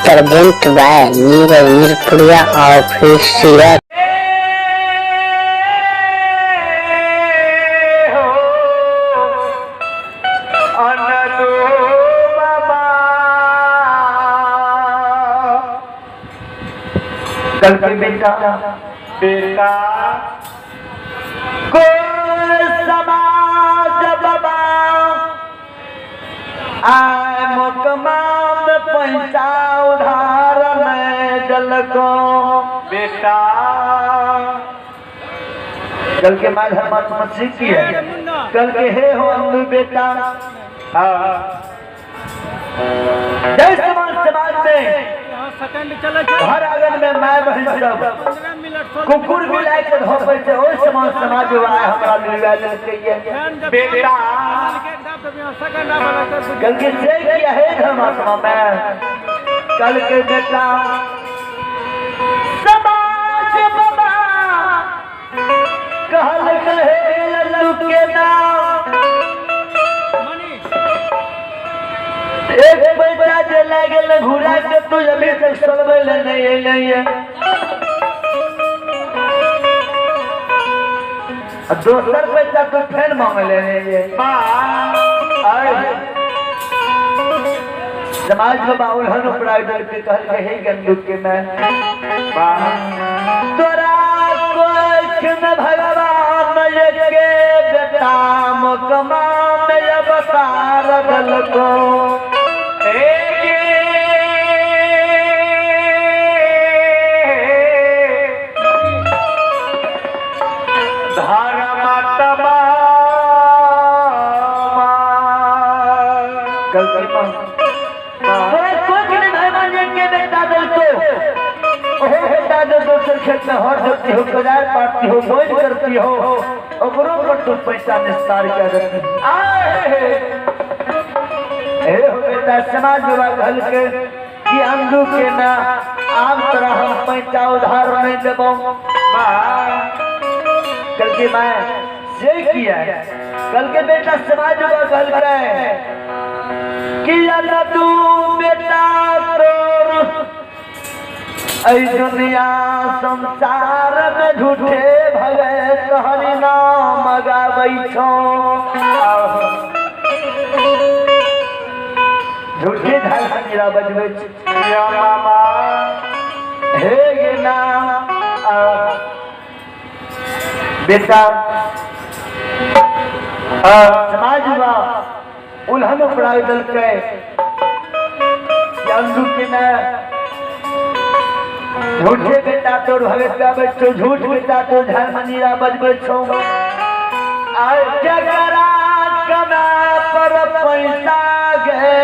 Present by Neeraj Neerpuriya official. कल के बेटा बेटा को समाज बाबा आय मुकमा में पैसा उधार में जल को बेटा कल के माधव मत सीखी है कल के हे हो अंधु बेटा जय समाज में हर आंगन में माय बहन सब कुकुर मिलाए के धोपे से ओ समाज वाला हमरा मिलवा चाहिए बेटा कल के से किया है धर्मात्मा में कल के बेटा समाज बाबा कहल कहे लल्लू के नाम एक पैसा जे लागल घुरा के तू अभी तक चलबे ले नहीं है दोसर पैसा तो फिर मांग ले समाज में बाउल हन प्राइडर के कहल के हे गंदू के मैं तोरा कुछ न भगवान के बेटा मुकमा में अवतार दल को खेत में हर जोती हो कोदार पाटती हो बोझ करती हो ओकरो पर तू पैसा निस्तार कर देती हो बेटा समाज विभाग हल के कि अंधु के ना आम तरह हम पैसा उधार नहीं देबो कल के मैं से किया कल के बेटा समाज विभाग हल करे कि अल्लाह तू बेटा ऐ दुनिया संसार में झूठे भगे कहरी नाम गाबै छो झूठे झालरा बजबै छिया मामा हे गे ना बेटा समाज बा उल्हन पढ़ाई दल के अंधु के ना झूठे बेटा तोर भगत गाबै छो झूठ बेटा तो झालमनीरा बजबै छो आय जगरा कना पर पैसा गे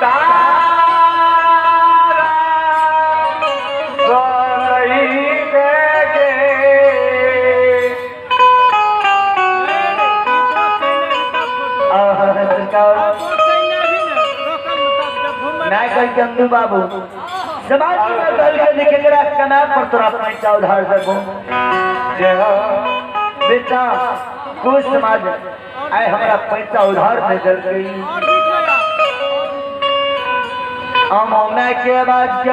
तारा सोई देगे नाय कह के अंधु बाबू समाज में गल के केकरा कना पर तोरा पैसा उधार देबो जे हो बेटा कोई समाज आए हमरा पैसा उधार दे दल गई मैं के बात के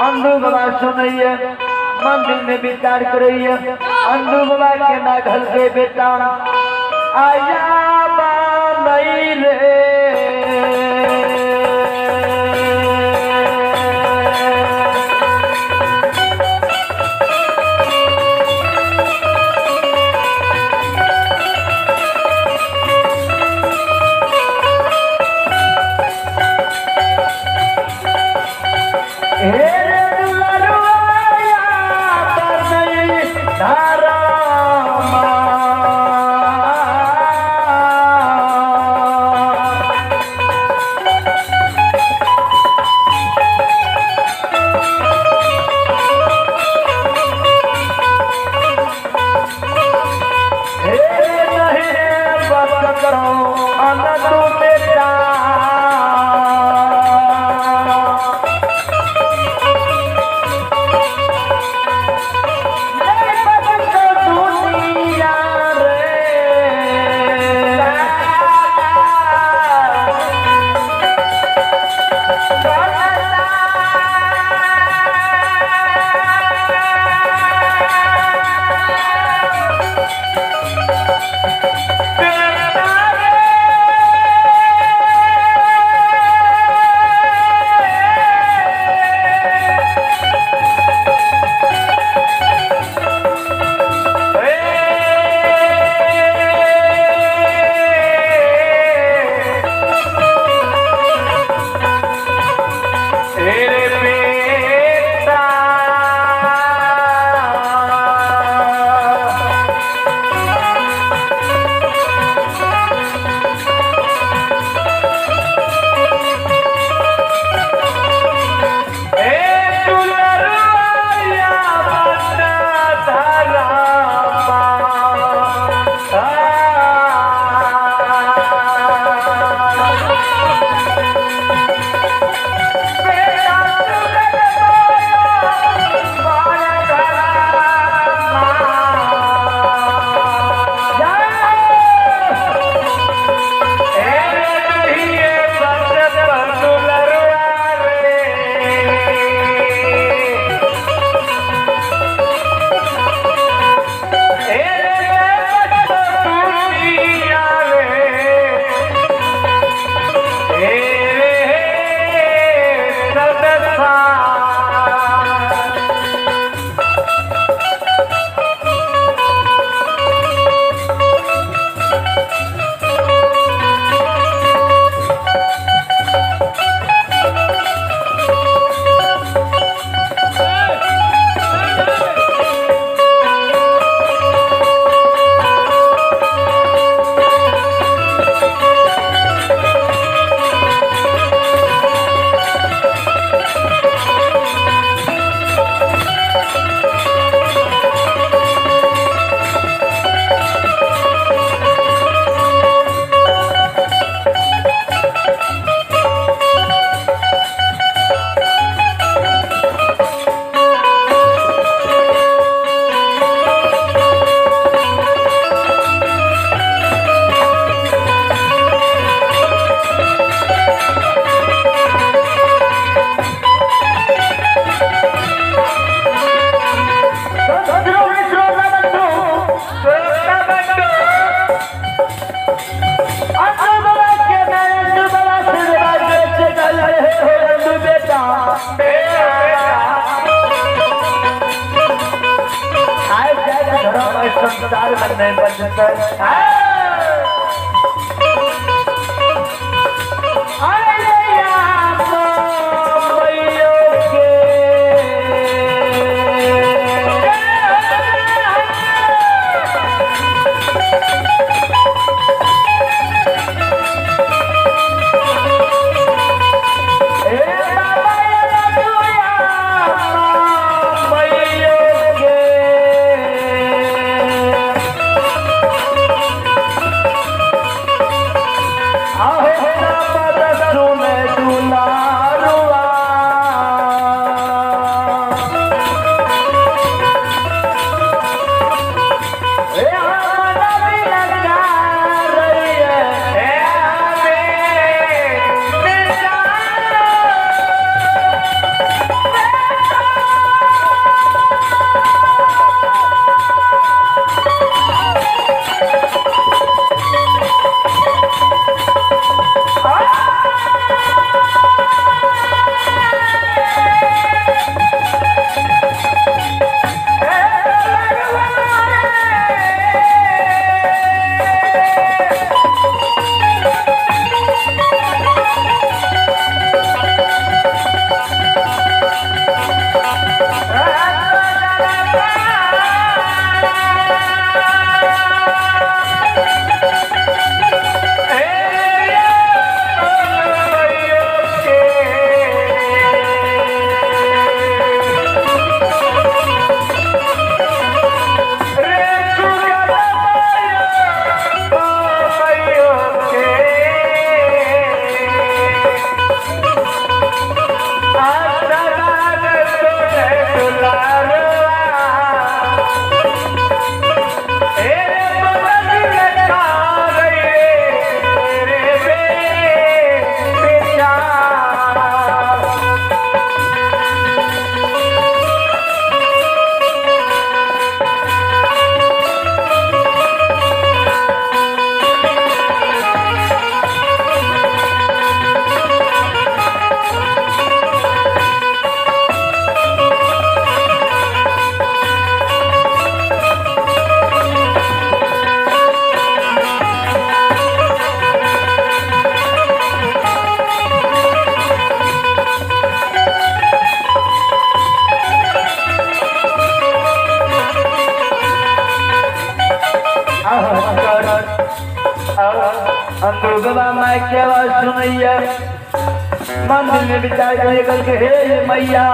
अंधु बाबा सुनइए मंदिर में विचार करइए अंधु बाबा के ना घल के बेटा आया बा नहीं रे आए जाए धर्म इस संसार में नहीं बचता माई की आवाज सुनैया मंदिर में विचार करके हे मैया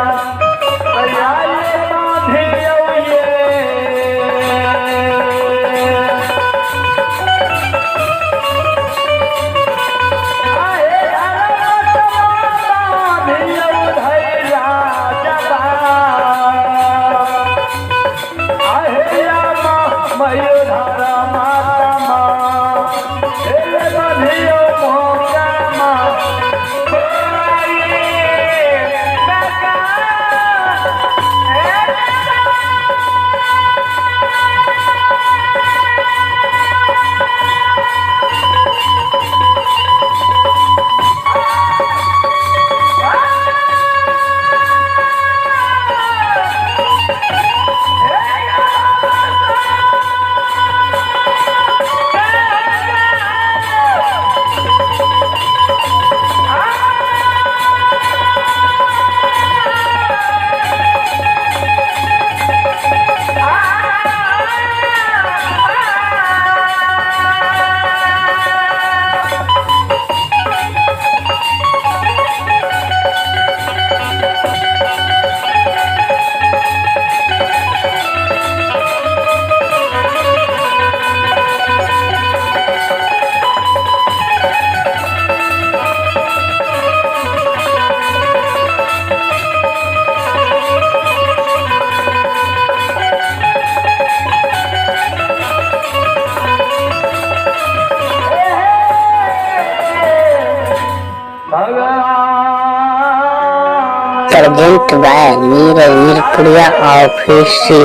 प्रेजेंट बाय नीरज नीरपुड़िया ऑफिशियल।